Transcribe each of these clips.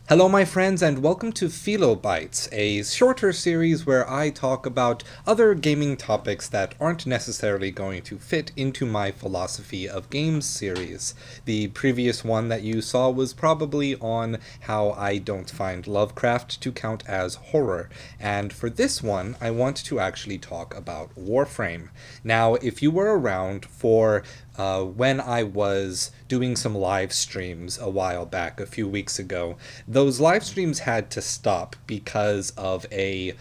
Hello my friends and welcome to PhiloBytes, a shorter series where I talk about other gaming topics that aren't necessarily going to fit into my philosophy of games series. The previous one that you saw was probably on how I don't find Lovecraft to count as horror, and for this one I want to actually talk about Warframe. Now, if you were around for when I was doing some live streams a while back, a few weeks ago, those live streams had to stop because of a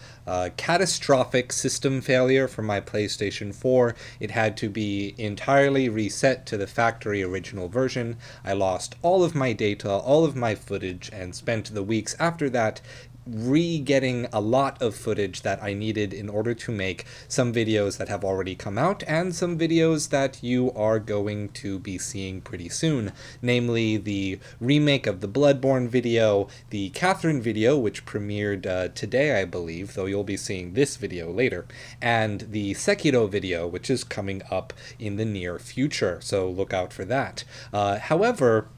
catastrophic system failure for my PlayStation 4. It had to be entirely reset to the factory original version. I lost all of my data, all of my footage, and spent the weeks after that re-getting a lot of footage that I needed in order to make some videos that have already come out and some videos that you are going to be seeing pretty soon, namely the remake of the Bloodborne video, the Catherine video, which premiered today, I believe, though you'll be seeing this video later, and the Sekiro video, which is coming up in the near future, so look out for that. However,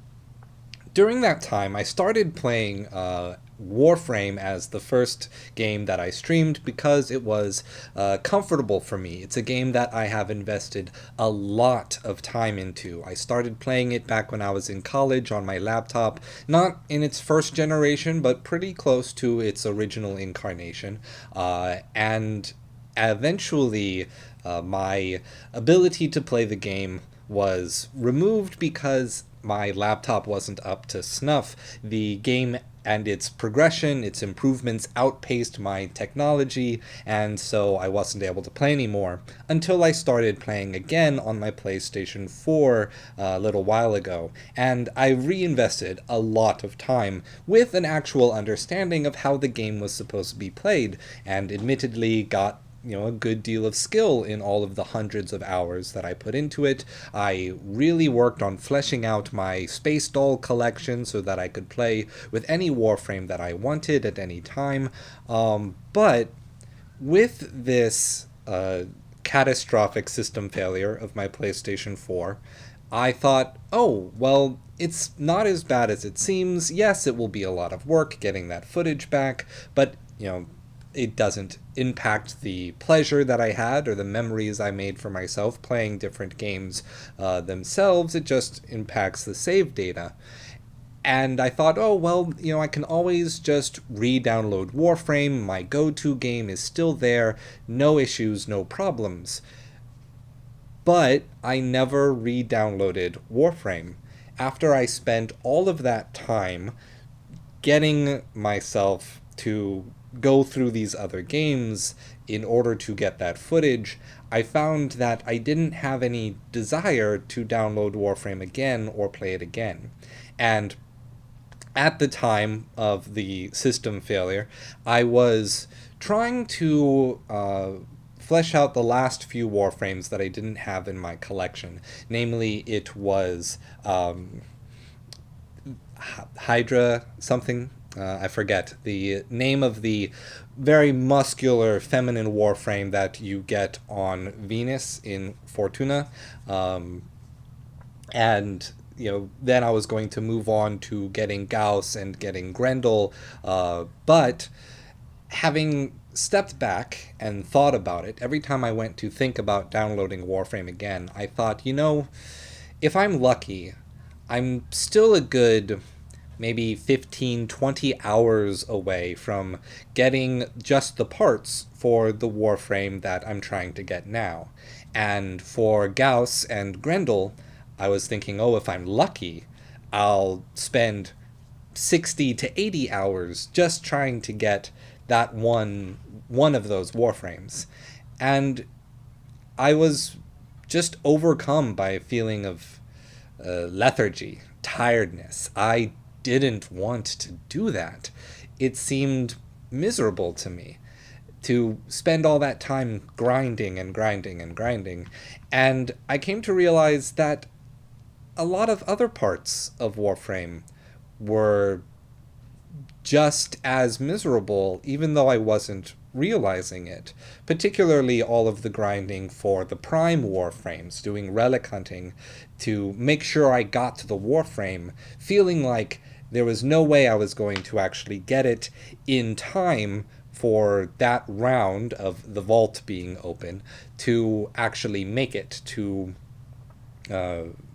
during that time, I started playing Warframe as the first game that I streamed because it was comfortable for me. It's a game that I have invested a lot of time into. I started playing it back when I was in college on my laptop, not in its first generation, but pretty close to its original incarnation, and eventually my ability to play the game was removed because my laptop wasn't up to snuff. The game and its progression, its improvements outpaced my technology, and so I wasn't able to play anymore until I started playing again on my PlayStation 4 a little while ago, and I reinvested a lot of time with an actual understanding of how the game was supposed to be played, and admittedly got a good deal of skill in all of the hundreds of hours that I put into it. I really worked on fleshing out my Space Doll collection so that I could play with any Warframe that I wanted at any time. But with this catastrophic system failure of my PlayStation 4, I thought, oh, well, it's not as bad as it seems. Yes, it will be a lot of work getting that footage back, but, it doesn't impact the pleasure that I had or the memories I made for myself playing different games themselves. It just impacts the save data. And I thought, oh, well, I can always just re-download Warframe. My go-to game is still there. No issues, no problems. But I never re-downloaded Warframe. After I spent all of that time getting myself to go through these other games in order to get that footage, I found that I didn't have any desire to download Warframe again or play it again. And at the time of the system failure, I was trying to flesh out the last few Warframes that I didn't have in my collection. Namely, it was Hydra something. I forget the name of the very muscular feminine Warframe that you get on Venus in Fortuna. And then I was going to move on to getting Gauss and getting Grendel, but having stepped back and thought about it, every time I went to think about downloading Warframe again, I thought, if I'm lucky, I'm still a good maybe 15, 20 hours away from getting just the parts for the Warframe that I'm trying to get now. And for Gauss and Grendel, I was thinking, oh, if I'm lucky, I'll spend 60 to 80 hours just trying to get that one of those Warframes. And I was just overcome by a feeling of lethargy, tiredness. I didn't want to do that. It seemed miserable to me to spend all that time grinding and grinding and grinding. And I came to realize that a lot of other parts of Warframe were just as miserable, even though I wasn't realizing it. Particularly all of the grinding for the Prime Warframes, doing relic hunting to make sure I got to the Warframe, feeling like there was no way I was going to actually get it in time for that round of the vault being open to actually make it, to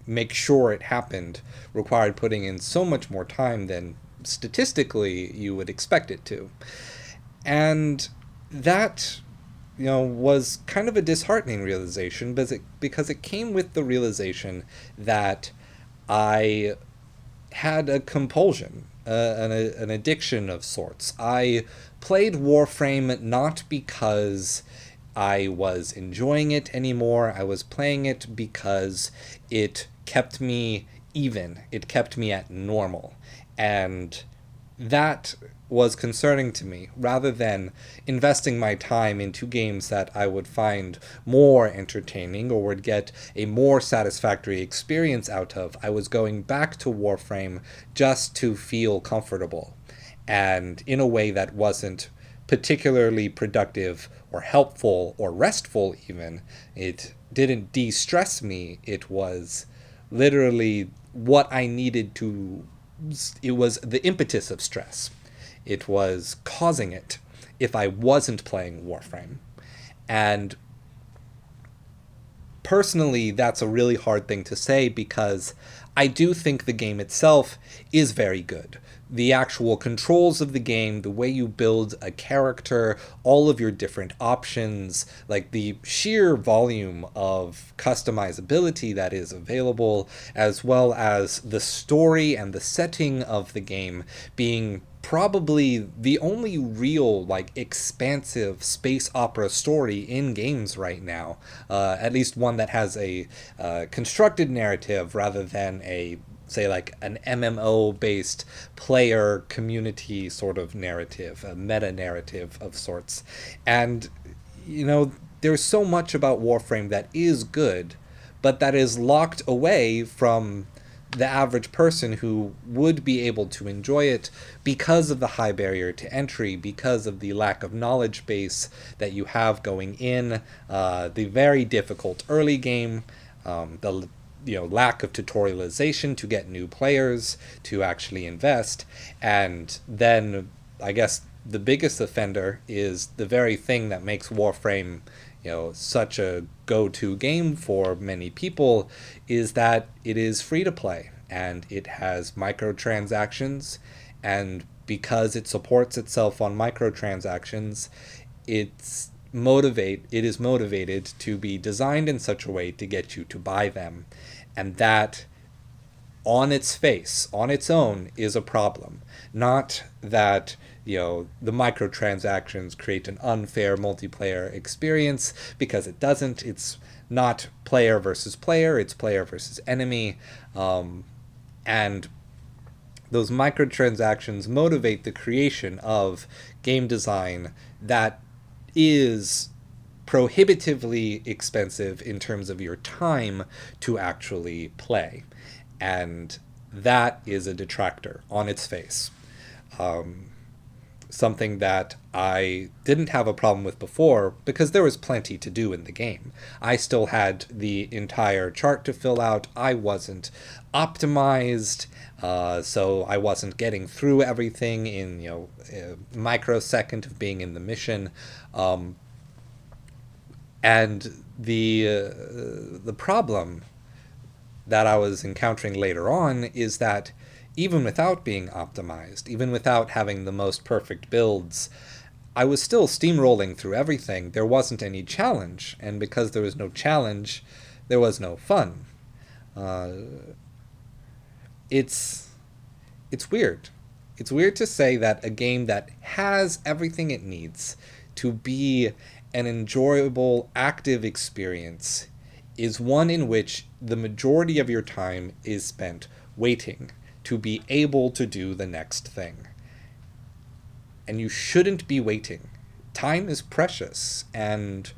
make sure it happened, required putting in so much more time than statistically you would expect it to. And that, was kind of a disheartening realization, because it came with the realization that I had a compulsion, an addiction of sorts. I played Warframe not because I was enjoying it anymore. I was playing it because it kept me even. It kept me at normal. And that was concerning to me, rather than investing my time into games that I would find more entertaining or would get a more satisfactory experience out of. I was going back to Warframe just to feel comfortable, and in a way that wasn't particularly productive or helpful or restful even. It didn't de-stress me. It was literally what I needed to... It was the impetus of stress. It was causing it if I wasn't playing Warframe. And personally, that's a really hard thing to say, because I do think the game itself is very good. The actual controls of the game, the way you build a character, all of your different options, like the sheer volume of customizability that is available, as well as the story and the setting of the game being probably the only real, expansive space opera story in games right now. At least one that has a constructed narrative rather than a, say, an MMO-based player community sort of narrative, a meta-narrative of sorts. And, there's so much about Warframe that is good, but that is locked away from the average person who would be able to enjoy it because of the high barrier to entry, because of the lack of knowledge base that you have going in, the very difficult early game, the lack of tutorialization to get new players to actually invest, and then I guess the biggest offender is the very thing that makes Warframe such a go-to game for many people, is that it is free to play and it has microtransactions, and because it supports itself on microtransactions, it is motivated to be designed in such a way to get you to buy them. And that, on its face, on its own, is a problem. Not that, the microtransactions create an unfair multiplayer experience, because it doesn't. It's not player versus player, it's player versus enemy. And those microtransactions motivate the creation of game design that is prohibitively expensive in terms of your time to actually play. And that is a detractor on its face. Something that I didn't have a problem with before, because there was plenty to do in the game. I still had the entire chart to fill out. I wasn't optimized, so I wasn't getting through everything in a microsecond of being in the mission. And the problem that I was encountering later on is that even without being optimized, even without having the most perfect builds, I was still steamrolling through everything. There wasn't any challenge, and because there was no challenge, there was no fun. It's weird. It's weird to say that a game that has everything it needs to be an enjoyable, active experience is one in which the majority of your time is spent waiting to be able to do the next thing. And you shouldn't be waiting. Time is precious, and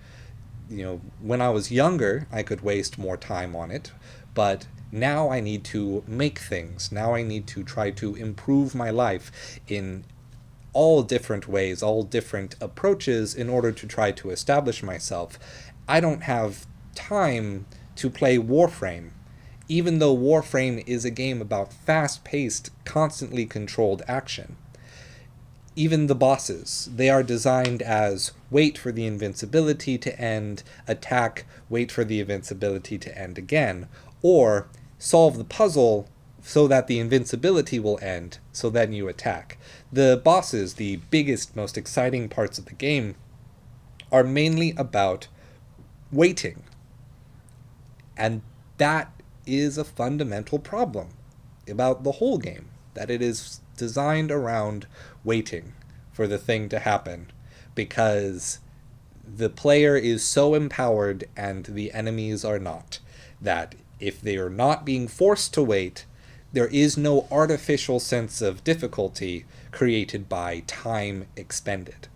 when I was younger, I could waste more time on it, but now I need to make things. Now I need to try to improve my life in all different ways, all different approaches in order to try to establish myself. I don't have time to play Warframe even though Warframe is a game about fast-paced, constantly controlled action. Even the bosses, they are designed as wait for the invincibility to end, attack, wait for the invincibility to end again, or solve the puzzle so that the invincibility will end, so then you attack. The bosses, the biggest, most exciting parts of the game, are mainly about waiting. And that is a fundamental problem about the whole game, that it is designed around waiting for the thing to happen, because the player is so empowered and the enemies are not, that if they are not being forced to wait, there is no artificial sense of difficulty created by time expended.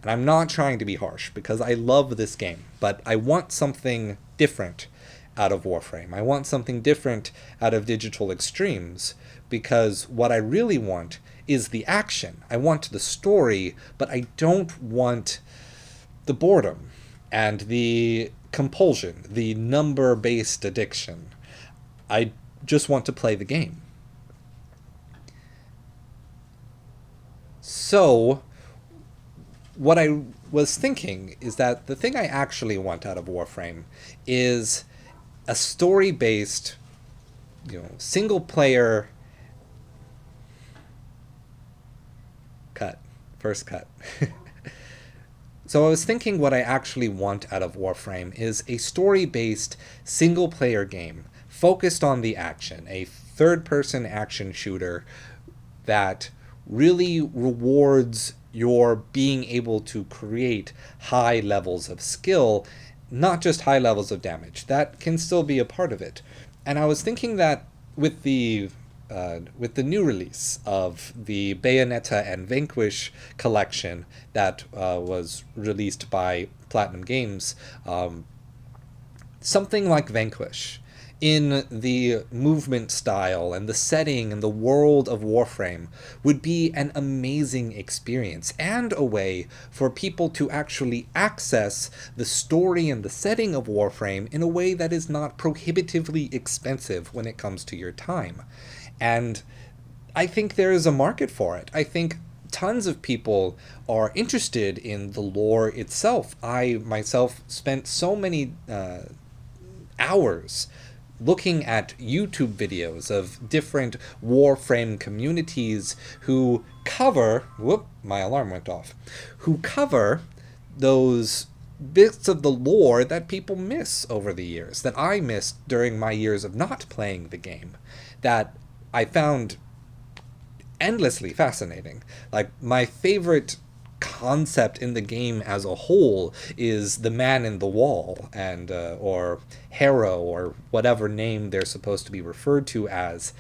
And I'm not trying to be harsh, because I love this game, but I want something different out of Warframe. I want something different out of Digital Extremes, because what I really want is the action. I want the story, but I don't want the boredom and the compulsion, the number-based addiction. I just want to play the game. So, what I was thinking is that the thing I actually want out of Warframe is a story-based, single-player... First cut. So I was thinking what I actually want out of Warframe is a story-based, single-player game focused on the action, a third-person action shooter that really rewards your being able to create high levels of skill, not just high levels of damage. That can still be a part of it. And I was thinking that with the new release of the Bayonetta and Vanquish collection that was released by Platinum Games, something like Vanquish, in the movement style and the setting and the world of Warframe, would be an amazing experience and a way for people to actually access the story and the setting of Warframe in a way that is not prohibitively expensive when it comes to your time. And I think there is a market for it. I think tons of people are interested in the lore itself. I myself spent so many hours looking at YouTube videos of different Warframe communities who cover... Whoop, my alarm went off. Who cover those bits of the lore that people miss over the years, that I missed during my years of not playing the game, that I found endlessly fascinating. Like, my favorite concept in the game as a whole is the man in the wall, and or Harrow, or whatever name they're supposed to be referred to as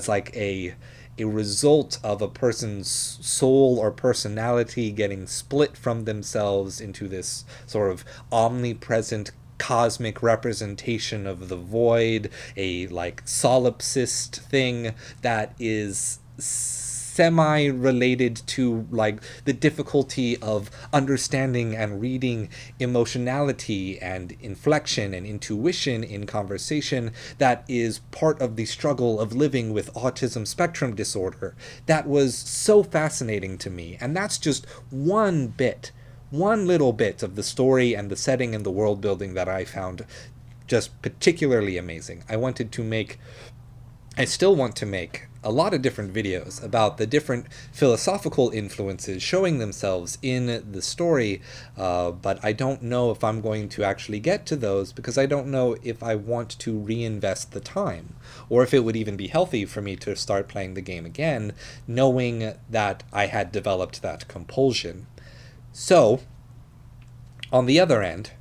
like a result of a person's soul or personality getting split from themselves into this sort of omnipresent cosmic representation of the void, a like solipsist thing that is semi-related to like the difficulty of understanding and reading emotionality and inflection and intuition in conversation, that is part of the struggle of living with autism spectrum disorder. That was so fascinating to me, and that's just one little bit of the story and the setting and the world building that I found just particularly amazing. I still want to make a lot of different videos about the different philosophical influences showing themselves in the story, but I don't know if I'm going to actually get to those, because I don't know if I want to reinvest the time, or if it would even be healthy for me to start playing the game again, knowing that I had developed that compulsion. So, on the other end,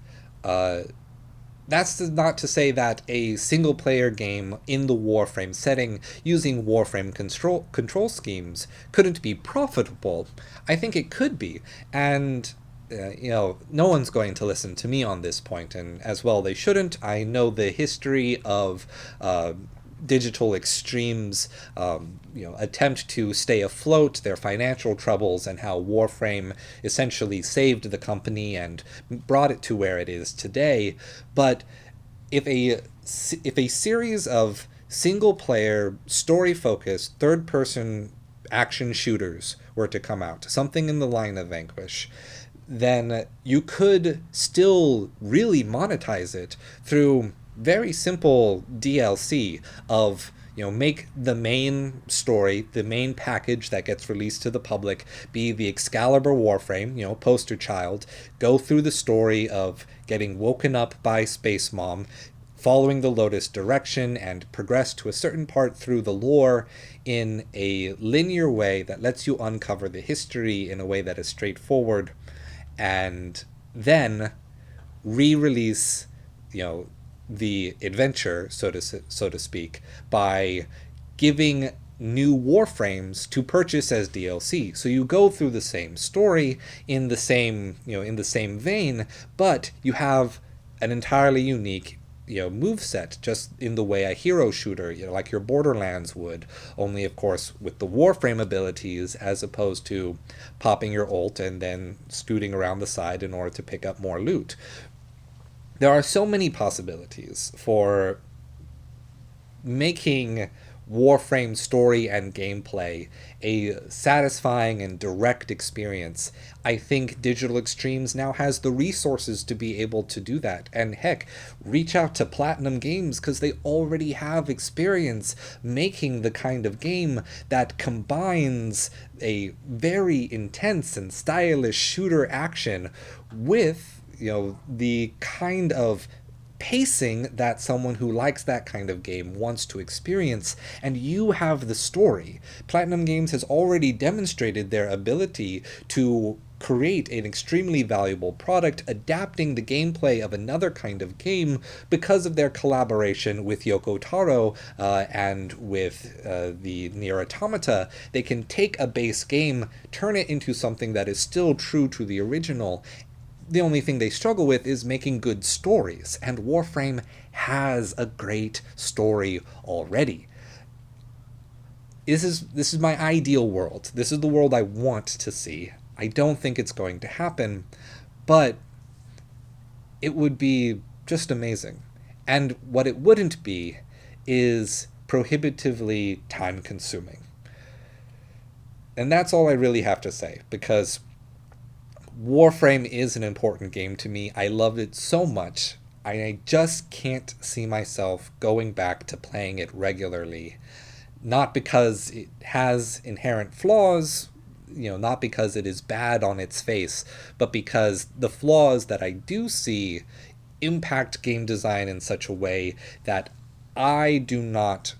that's not to say that a single-player game in the Warframe setting using Warframe control schemes couldn't be profitable. I think it could be, and no one's going to listen to me on this point, and as well they shouldn't. I know the history of Digital Extremes attempt to stay afloat, their financial troubles, and how Warframe essentially saved the company and brought it to where it is today. But if a if a series of single-player, story-focused, third-person action shooters were to come out, something in the line of Vanquish, then you could still really monetize it through very simple DLC of, make the main story, the main package that gets released to the public, be the Excalibur Warframe, poster child, go through the story of getting woken up by Space Mom, following the Lotus direction, and progress to a certain part through the lore in a linear way that lets you uncover the history in a way that is straightforward, and then re-release, the adventure, so to speak, by giving new warframes to purchase as DLC. So you go through the same story in the same vein, but you have an entirely unique moveset, just in the way a hero shooter, like your Borderlands would, only of course with the Warframe abilities, as opposed to popping your ult and then scooting around the side in order to pick up more loot. There are so many possibilities for making Warframe story and gameplay a satisfying and direct experience. I think Digital Extremes now has the resources to be able to do that. And heck, reach out to Platinum Games, because they already have experience making the kind of game that combines a very intense and stylish shooter action with, the kind of pacing that someone who likes that kind of game wants to experience, and you have the story. Platinum Games has already demonstrated their ability to create an extremely valuable product adapting the gameplay of another kind of game because of their collaboration with Yoko Taro and with the Nier Automata. They can take a base game, turn it into something that is still true to the original. The only thing they struggle with is making good stories, and Warframe has a great story already. This is my ideal world. This is the world I want to see. I don't think it's going to happen, but it would be just amazing. And what it wouldn't be is prohibitively time-consuming. And that's all I really have to say, because Warframe is an important game to me. I loved it so much. I just can't see myself going back to playing it regularly. Not because it has inherent flaws, not because it is bad on its face, but because the flaws that I do see impact game design in such a way that I do not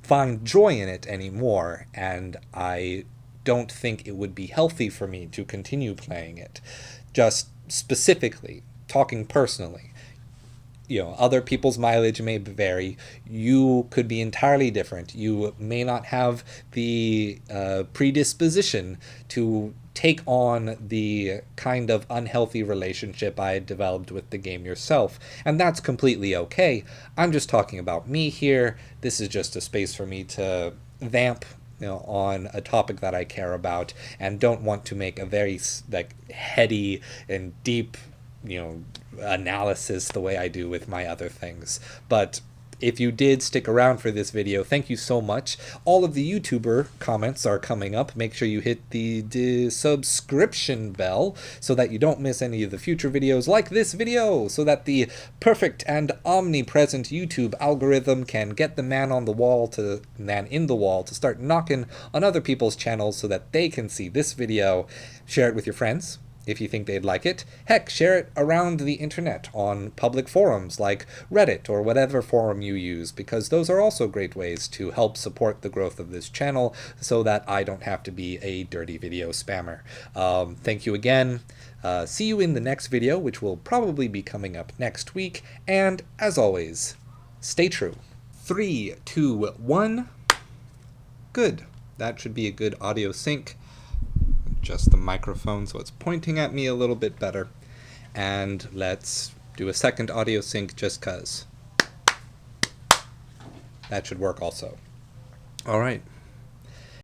find joy in it anymore, and I don't think it would be healthy for me to continue playing it. Just specifically, talking personally, other people's mileage may vary. You could be entirely different. You may not have the predisposition to take on the kind of unhealthy relationship I had developed with the game yourself, and that's completely okay. I'm just talking about me here. This is just a space for me to vamp on a topic that I care about, and don't want to make a very heady and deep analysis the way I do with my other things. But if you did stick around for this video, thank you so much. All of the YouTuber comments are coming up. Make sure you hit the subscription bell so that you don't miss any of the future videos like this video, so that the perfect and omnipresent YouTube algorithm can get the man in the wall to start knocking on other people's channels so that they can see this video. Share it with your friends if you think they'd like it. Heck, share it around the internet on public forums like Reddit or whatever forum you use, because those are also great ways to help support the growth of this channel so that I don't have to be a dirty video spammer. Thank you again. See you in the next video, which will probably be coming up next week. And as always, stay true. 3, 2, 1. Good. That should be a good audio sync. Adjust the microphone so it's pointing at me a little bit better. And let's do a second audio sync just cuz. That should work also. All right.